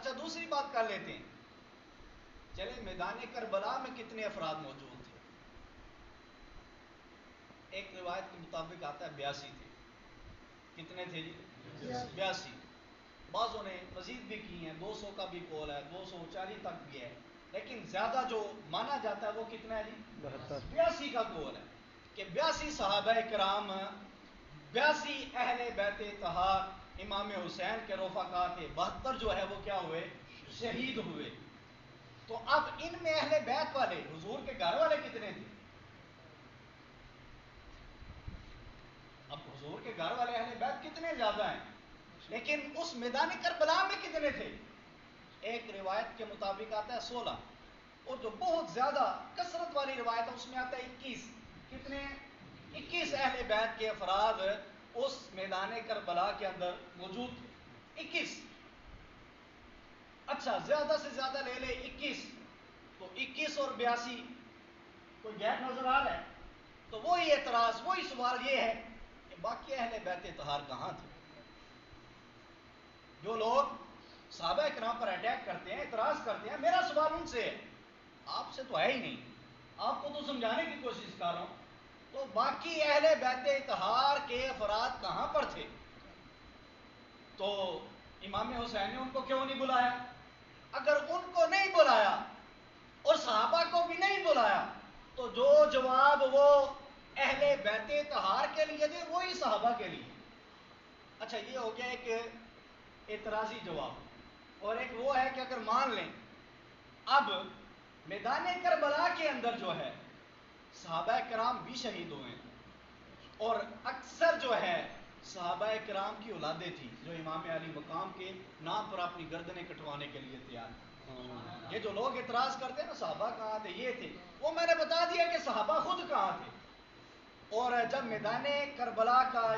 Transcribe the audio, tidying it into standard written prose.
اچھا دوسری بات کر لیتے ہیں، چلے میدان کربلا میں کتنے افراد موجود تھے؟ ایک روایت کے مطابق آتا ہے 82 تھے۔ کتنے تھے جی؟ 82۔ بعضوں نے مزید بھی کی ہیں، 200 کا بھی قول ہے، 240 تک بھی ہے، لیکن زیادہ جو مانا جاتا ہے وہ کتنا ہے جی؟ 82 کا قول ہے کہ 82 صحابہ کرام، 82 اہل بیت طہار امام حسین کے رفقا تھے، 72 جو ہے وہ کیا ہوئے؟ شہید ہوئے۔ تو اب ان میں اہل بیت والے، حضور کے گھر والے کتنے تھے؟ اب حضور کے گھر والے اہل بیت کتنے زیادہ ہیں، لیکن اس میدان کربلا میں کتنے تھے؟ ایک روایت کے مطابق آتا ہے 16، اور جو بہت زیادہ کثرت والی روایت ہے اس میں آتا ہے 21۔ کتنے؟ 21 اہل بیت کے افراد اس میدان کربلا کے اندر موجود تھے، 21۔ اچھا زیادہ سے زیادہ لے لے 21، تو 21 اور 82 کوئی گیپ نظر آ رہا ہے؟ تو وہی اعتراض، وہی سوال یہ ہے کہ باقی اہل بیت طہار کہاں تھے؟ جو لوگ صحابہ کرام پر اٹیک کرتے ہیں، اعتراض کرتے ہیں، میرا سوال ان سے ہے، آپ سے تو ہے ہی نہیں، آپ کو تو سمجھانے کی کوشش کر رہا ہوں، تو باقی اہل بیت طہار کے افراد کہاں پر تھے؟ تو امام حسین نے ان کو کیوں نہیں بلایا؟ اگر ان کو نہیں بلایا اور صحابہ کو بھی نہیں بلایا تو جو جواب وہ اہل بیت طہار کے لیے دے وہی صحابہ کے لیے۔ اچھا یہ ہو گیا ایک اعتراضی جواب، اور ایک وہ ہے کہ اگر مان لیں اب میدان کربلا کے اندر جو ہے صحابہ کرام بھی شہید ہوئے اور اکثر جو ہے صحابہ کرام کی اولادیں تھیں جو امام علی مقام کے نام پر اپنی گردنیں کٹوانے کے لیے تیار تھے۔ یہ جو لوگ اعتراض کرتے ہیں نا صحابہ کہاں تھے، یہ تھے، وہ میں نے بتا دیا کہ صحابہ خود کہاں تھے۔ اور جب میدان کربلا کا